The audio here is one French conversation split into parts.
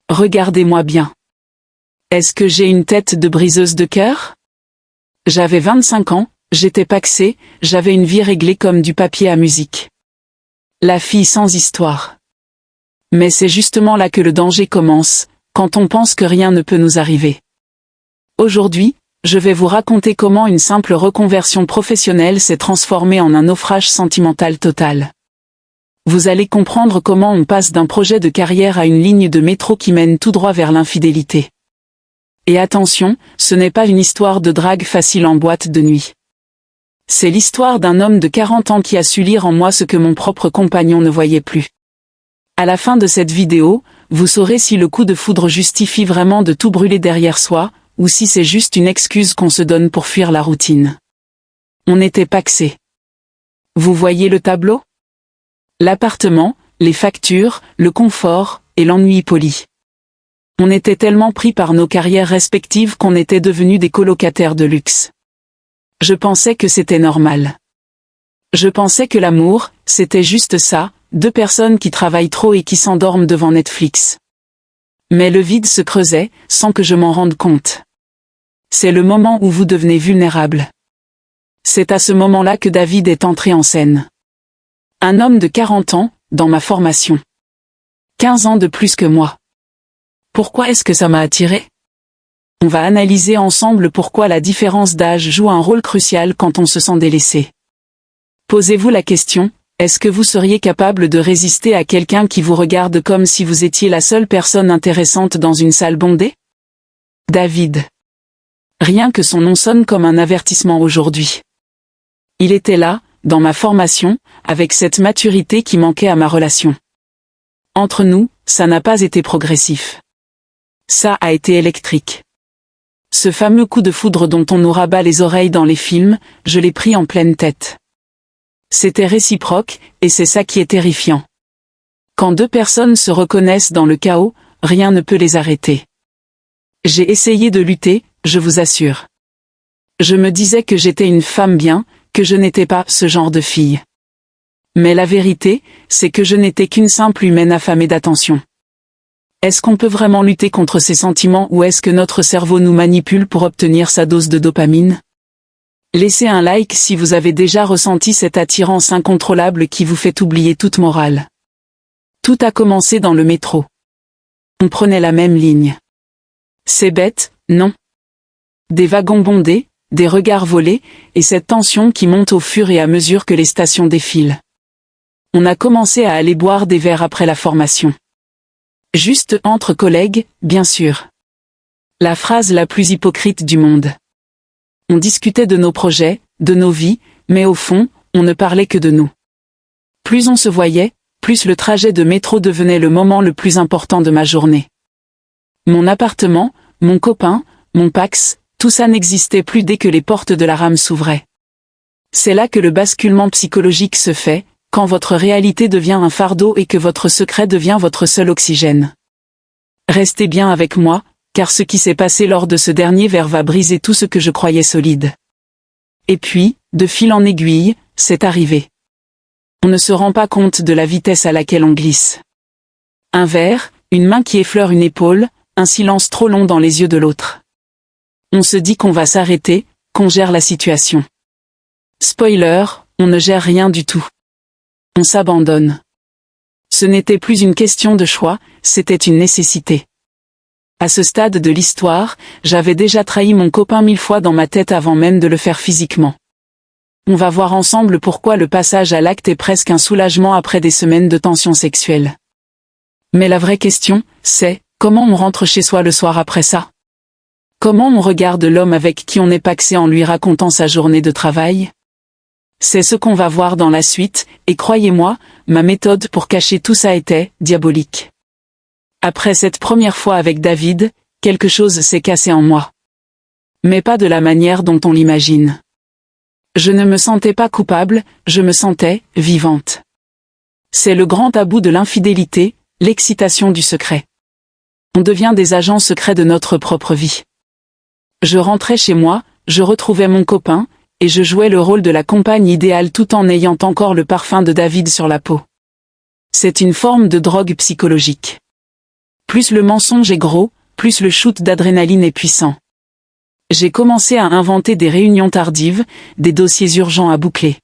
Regardez-moi bien. Est-ce que j'ai une tête de briseuse de cœur? J'avais 25 ans, j'étais pacsée, j'avais une vie réglée comme du papier à musique. La fille sans histoire. Mais c'est justement là que le danger commence, quand on pense que rien ne peut nous arriver. Aujourd'hui, je vais vous raconter comment une simple reconversion professionnelle s'est transformée en un naufrage sentimental total. Vous allez comprendre comment on passe d'un projet de carrière à une ligne de métro qui mène tout droit vers l'infidélité. Et attention, ce n'est pas une histoire de drague facile en boîte de nuit. C'est l'histoire d'un homme de 40 ans qui a su lire en moi ce que mon propre compagnon ne voyait plus. À la fin de cette vidéo, vous saurez si le coup de foudre justifie vraiment de tout brûler derrière soi, ou si c'est juste une excuse qu'on se donne pour fuir la routine. On était pacsés. Vous voyez le tableau? L'appartement, les factures, le confort, et l'ennui poli. On était tellement pris par nos carrières respectives qu'on était devenus des colocataires de luxe. Je pensais que c'était normal. Je pensais que l'amour, c'était juste ça, deux personnes qui travaillent trop et qui s'endorment devant Netflix. Mais le vide se creusait, sans que je m'en rende compte. C'est le moment où vous devenez vulnérable. C'est à ce moment-là que David est entré en scène. Un homme de 40 ans, dans ma formation. 15 ans de plus que moi. Pourquoi est-ce que ça m'a attiré? On va analyser ensemble pourquoi la différence d'âge joue un rôle crucial quand on se sent délaissé. Posez-vous la question, est-ce que vous seriez capable de résister à quelqu'un qui vous regarde comme si vous étiez la seule personne intéressante dans une salle bondée? David. Rien que son nom sonne comme un avertissement aujourd'hui. Il était là, dans ma formation, avec cette maturité qui manquait à ma relation. Entre nous, ça n'a pas été progressif. Ça a été électrique. Ce fameux coup de foudre dont on nous rabat les oreilles dans les films, je l'ai pris en pleine tête. C'était réciproque, et c'est ça qui est terrifiant. Quand deux personnes se reconnaissent dans le chaos, rien ne peut les arrêter. J'ai essayé de lutter, je vous assure. Je me disais que j'étais une femme bien, que je n'étais pas ce genre de fille. Mais la vérité, c'est que je n'étais qu'une simple humaine affamée d'attention. Est-ce qu'on peut vraiment lutter contre ces sentiments ou est-ce que notre cerveau nous manipule pour obtenir sa dose de dopamine? Laissez un like si vous avez déjà ressenti cette attirance incontrôlable qui vous fait oublier toute morale. Tout a commencé dans le métro. On prenait la même ligne. C'est bête, non? Des wagons bondés, des regards volés, et cette tension qui monte au fur et à mesure que les stations défilent. On a commencé à aller boire des verres après la formation. Juste entre collègues, bien sûr. La phrase la plus hypocrite du monde. On discutait de nos projets, de nos vies, mais au fond, on ne parlait que de nous. Plus on se voyait, plus le trajet de métro devenait le moment le plus important de ma journée. Mon appartement, mon copain, mon Pacs, tout ça n'existait plus dès que les portes de la rame s'ouvraient. C'est là que le basculement psychologique se fait, quand votre réalité devient un fardeau et que votre secret devient votre seul oxygène. Restez bien avec moi, car ce qui s'est passé lors de ce dernier verre va briser tout ce que je croyais solide. Et puis, de fil en aiguille, c'est arrivé. On ne se rend pas compte de la vitesse à laquelle on glisse. Un verre, une main qui effleure une épaule, un silence trop long dans les yeux de l'autre. On se dit qu'on va s'arrêter, qu'on gère la situation. Spoiler, on ne gère rien du tout. On s'abandonne. Ce n'était plus une question de choix, c'était une nécessité. À ce stade de l'histoire, j'avais déjà trahi mon copain 1000 fois dans ma tête avant même de le faire physiquement. On va voir ensemble pourquoi le passage à l'acte est presque un soulagement après des semaines de tension sexuelle. Mais la vraie question, c'est, comment on rentre chez soi le soir après ça? Comment on regarde l'homme avec qui on est pacsé en lui racontant sa journée de travail? C'est ce qu'on va voir dans la suite, et croyez-moi, ma méthode pour cacher tout ça était diabolique. Après cette première fois avec David, quelque chose s'est cassé en moi. Mais pas de la manière dont on l'imagine. Je ne me sentais pas coupable, je me sentais vivante. C'est le grand tabou de l'infidélité, l'excitation du secret. On devient des agents secrets de notre propre vie. Je rentrais chez moi, je retrouvais mon copain, et je jouais le rôle de la compagne idéale tout en ayant encore le parfum de David sur la peau. C'est une forme de drogue psychologique. Plus le mensonge est gros, plus le shoot d'adrénaline est puissant. J'ai commencé à inventer des réunions tardives, des dossiers urgents à boucler.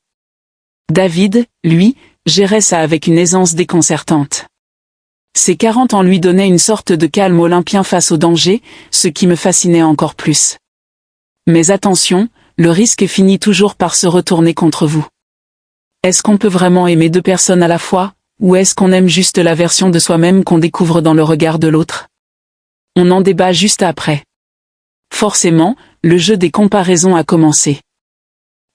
David, lui, gérait ça avec une aisance déconcertante. Ses 40 ans lui donnaient une sorte de calme olympien face au danger, ce qui me fascinait encore plus. Mais attention, le risque finit toujours par se retourner contre vous. Est-ce qu'on peut vraiment aimer deux personnes à la fois, ou est-ce qu'on aime juste la version de soi-même qu'on découvre dans le regard de l'autre? On en débat juste après. Forcément, le jeu des comparaisons a commencé.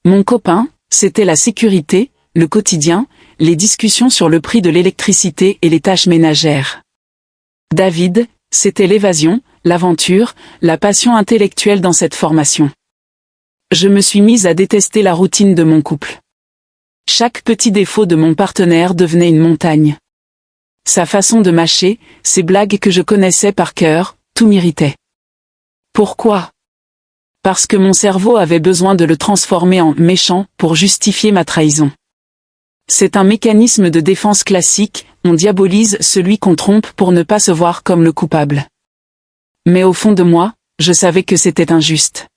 Mon copain, c'était la sécurité, le quotidien, les discussions sur le prix de l'électricité et les tâches ménagères. David, c'était l'évasion, l'aventure, la passion intellectuelle dans cette formation. Je me suis mise à détester la routine de mon couple. Chaque petit défaut de mon partenaire devenait une montagne. Sa façon de mâcher, ses blagues que je connaissais par cœur, tout m'irritait. Pourquoi? Parce que mon cerveau avait besoin de le transformer en méchant pour justifier ma trahison. C'est un mécanisme de défense classique, on diabolise celui qu'on trompe pour ne pas se voir comme le coupable. Mais au fond de moi, je savais que c'était injuste.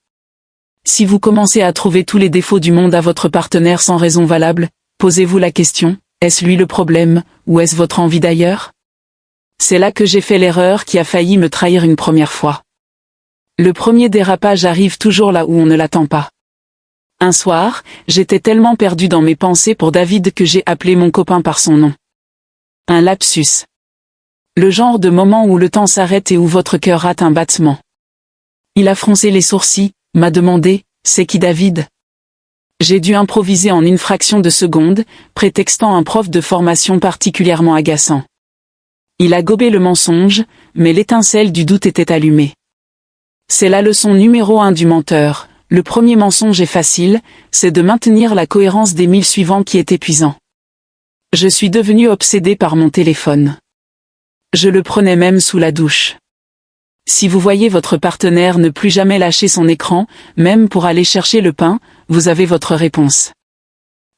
Si vous commencez à trouver tous les défauts du monde à votre partenaire sans raison valable, posez-vous la question, est-ce lui le problème, ou est-ce votre envie d'ailleurs? C'est là que j'ai fait l'erreur qui a failli me trahir une première fois. Le premier dérapage arrive toujours là où on ne l'attend pas. Un soir, j'étais tellement perdu dans mes pensées pour David que j'ai appelé mon copain par son nom. Un lapsus. Le genre de moment où le temps s'arrête et où votre cœur rate un battement. Il a froncé les sourcils, m'a demandé, c'est qui David? J'ai dû improviser en une fraction de seconde, prétextant un prof de formation particulièrement agaçant. Il a gobé le mensonge, mais l'étincelle du doute était allumée. C'est la leçon numéro 1 du menteur. Le premier mensonge est facile, c'est de maintenir la cohérence des 1000 suivants qui est épuisant. Je suis devenu obsédé par mon téléphone. Je le prenais même sous la douche. Si vous voyez votre partenaire ne plus jamais lâcher son écran, même pour aller chercher le pain, vous avez votre réponse.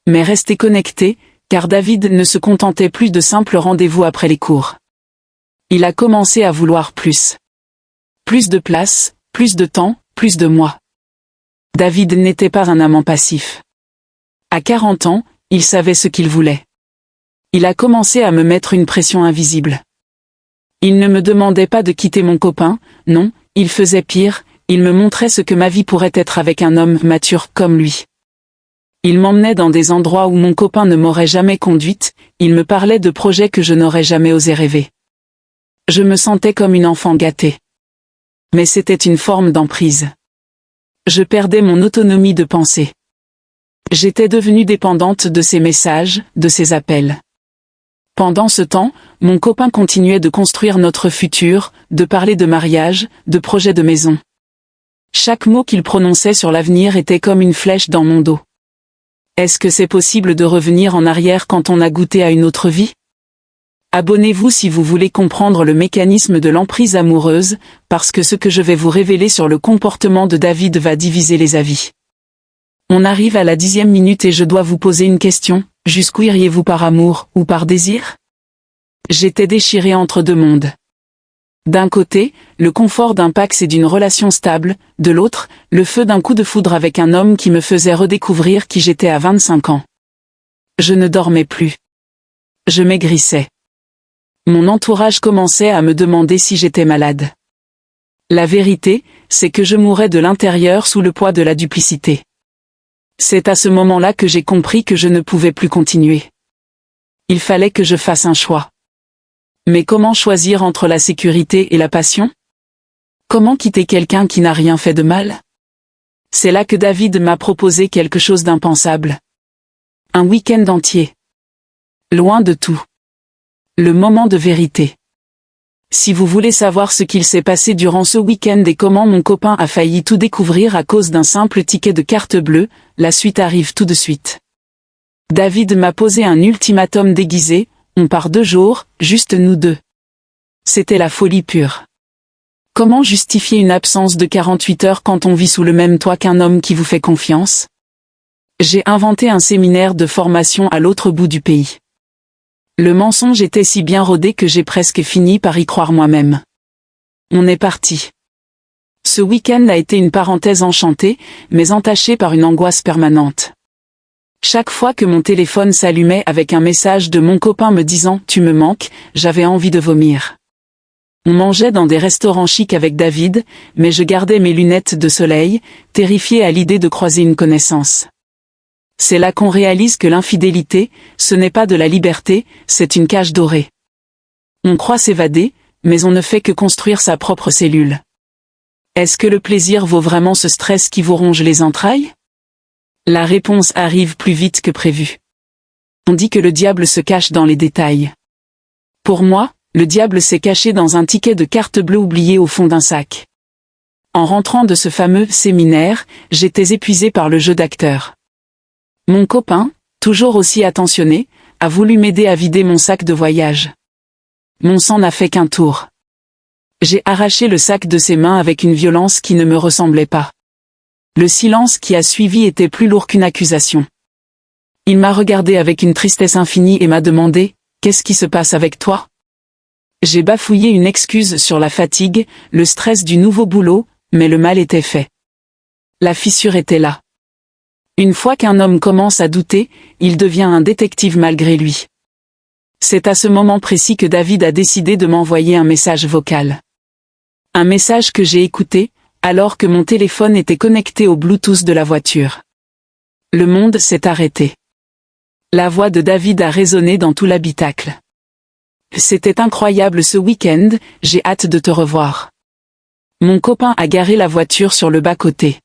Mais restez connectés, car David ne se contentait plus de simples rendez-vous après les cours. Il a commencé à vouloir plus. Plus de place, plus de temps, plus de moi. David n'était pas un amant passif. À 40 ans, il savait ce qu'il voulait. Il a commencé à me mettre une pression invisible. Il ne me demandait pas de quitter mon copain, non, il faisait pire, il me montrait ce que ma vie pourrait être avec un homme mature comme lui. Il m'emmenait dans des endroits où mon copain ne m'aurait jamais conduite, il me parlait de projets que je n'aurais jamais osé rêver. Je me sentais comme une enfant gâtée. Mais c'était une forme d'emprise. Je perdais mon autonomie de pensée. J'étais devenue dépendante de ses messages, de ses appels. Pendant ce temps, mon copain continuait de construire notre futur, de parler de mariage, de projets de maison. Chaque mot qu'il prononçait sur l'avenir était comme une flèche dans mon dos. Est-ce que c'est possible de revenir en arrière quand on a goûté à une autre vie? Abonnez-vous si vous voulez comprendre le mécanisme de l'emprise amoureuse, parce que ce que je vais vous révéler sur le comportement de David va diviser les avis. On arrive à la 10e minute et je dois vous poser une question, jusqu'où iriez-vous par amour, ou par désir? J'étais déchiré entre deux mondes. D'un côté, le confort d'un Pax et d'une relation stable, de l'autre, le feu d'un coup de foudre avec un homme qui me faisait redécouvrir qui j'étais à 25 ans. Je ne dormais plus. Je maigrissais. Mon entourage commençait à me demander si j'étais malade. La vérité, c'est que je mourais de l'intérieur sous le poids de la duplicité. C'est à ce moment-là que j'ai compris que je ne pouvais plus continuer. Il fallait que je fasse un choix. Mais comment choisir entre la sécurité et la passion? Comment quitter quelqu'un qui n'a rien fait de mal? C'est là que David m'a proposé quelque chose d'impensable. Un week-end entier. Loin de tout. Le moment de vérité. Si vous voulez savoir ce qu'il s'est passé durant ce week-end et comment mon copain a failli tout découvrir à cause d'un simple ticket de carte bleue, la suite arrive tout de suite. David m'a posé un ultimatum déguisé, on part 2 jours, juste nous deux. C'était la folie pure. Comment justifier une absence de 48 heures quand on vit sous le même toit qu'un homme qui vous fait confiance? J'ai inventé un séminaire de formation à l'autre bout du pays. Le mensonge était si bien rodé que j'ai presque fini par y croire moi-même. On est parti. Ce week-end a été une parenthèse enchantée, mais entachée par une angoisse permanente. Chaque fois que mon téléphone s'allumait avec un message de mon copain me disant « Tu me manques », j'avais envie de vomir. On mangeait dans des restaurants chics avec David, mais je gardais mes lunettes de soleil, terrifiée à l'idée de croiser une connaissance. C'est là qu'on réalise que l'infidélité, ce n'est pas de la liberté, c'est une cage dorée. On croit s'évader, mais on ne fait que construire sa propre cellule. Est-ce que le plaisir vaut vraiment ce stress qui vous ronge les entrailles? La réponse arrive plus vite que prévu. On dit que le diable se cache dans les détails. Pour moi, le diable s'est caché dans un ticket de carte bleue oublié au fond d'un sac. En rentrant de ce fameux séminaire, j'étais épuisé par le jeu d'acteur. Mon copain, toujours aussi attentionné, a voulu m'aider à vider mon sac de voyage. Mon sang n'a fait qu'un tour. J'ai arraché le sac de ses mains avec une violence qui ne me ressemblait pas. Le silence qui a suivi était plus lourd qu'une accusation. Il m'a regardé avec une tristesse infinie et m'a demandé « Qu'est-ce qui se passe avec toi ?» J'ai bafouillé une excuse sur la fatigue, le stress du nouveau boulot, mais le mal était fait. La fissure était là. Une fois qu'un homme commence à douter, il devient un détective malgré lui. C'est à ce moment précis que David a décidé de m'envoyer un message vocal. Un message que j'ai écouté, alors que mon téléphone était connecté au Bluetooth de la voiture. Le monde s'est arrêté. La voix de David a résonné dans tout l'habitacle. C'était incroyable ce week-end, j'ai hâte de te revoir. Mon copain a garé la voiture sur le bas-côté.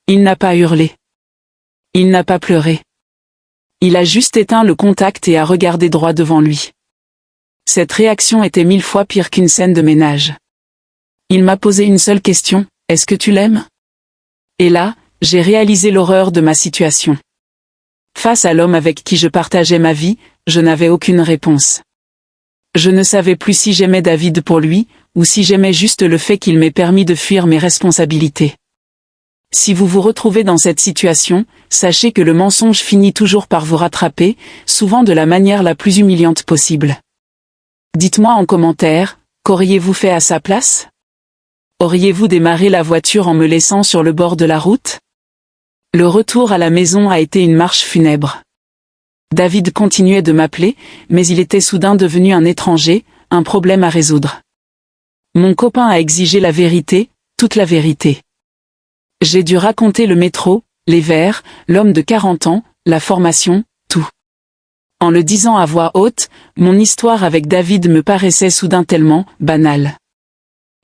Il n'a pas hurlé. Il n'a pas pleuré. Il a juste éteint le contact et a regardé droit devant lui. Cette réaction était 1000 fois pire qu'une scène de ménage. Il m'a posé une seule question, est-ce que tu l'aimes? Et là, j'ai réalisé l'horreur de ma situation. Face à l'homme avec qui je partageais ma vie, je n'avais aucune réponse. Je ne savais plus si j'aimais David pour lui, ou si j'aimais juste le fait qu'il m'ait permis de fuir mes responsabilités. Si vous vous retrouvez dans cette situation, sachez que le mensonge finit toujours par vous rattraper, souvent de la manière la plus humiliante possible. Dites-moi en commentaire, qu'auriez-vous fait à sa place? Auriez-vous démarré la voiture en me laissant sur le bord de la route? Le retour à la maison a été une marche funèbre. David continuait de m'appeler, mais il était soudain devenu un étranger, un problème à résoudre. Mon copain a exigé la vérité, toute la vérité. J'ai dû raconter le métro, les verres, l'homme de 40 ans, la formation, tout. En le disant à voix haute, mon histoire avec David me paraissait soudain tellement banale.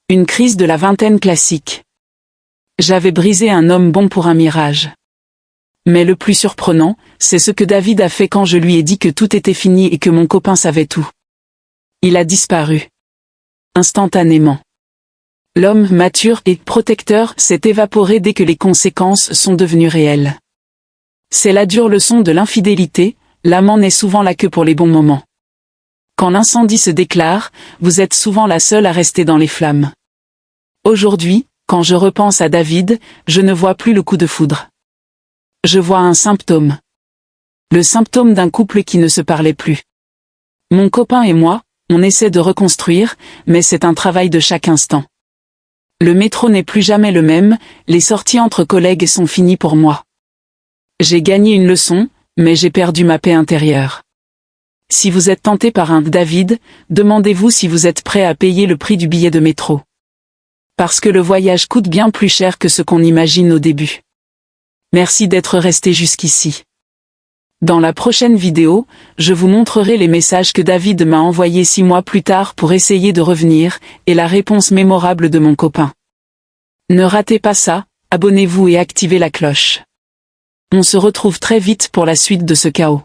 Une crise de la vingtaine classique. J'avais brisé un homme bon pour un mirage. Mais le plus surprenant, c'est ce que David a fait quand je lui ai dit que tout était fini et que mon copain savait tout. Il a disparu. Instantanément. L'homme mature et protecteur s'est évaporé dès que les conséquences sont devenues réelles. C'est la dure leçon de l'infidélité, l'amant n'est souvent là que pour les bons moments. Quand l'incendie se déclare, vous êtes souvent la seule à rester dans les flammes. Aujourd'hui, quand je repense à David, je ne vois plus le coup de foudre. Je vois un symptôme. Le symptôme d'un couple qui ne se parlait plus. Mon copain et moi, on essaie de reconstruire, mais c'est un travail de chaque instant. Le métro n'est plus jamais le même, les sorties entre collègues sont finies pour moi. J'ai gagné une leçon, mais j'ai perdu ma paix intérieure. Si vous êtes tenté par un David, demandez-vous si vous êtes prêt à payer le prix du billet de métro. Parce que le voyage coûte bien plus cher que ce qu'on imagine au début. Merci d'être resté jusqu'ici. Dans la prochaine vidéo, je vous montrerai les messages que David m'a envoyés 6 mois plus tard pour essayer de revenir, et la réponse mémorable de mon copain. Ne ratez pas ça, abonnez-vous et activez la cloche. On se retrouve très vite pour la suite de ce chaos.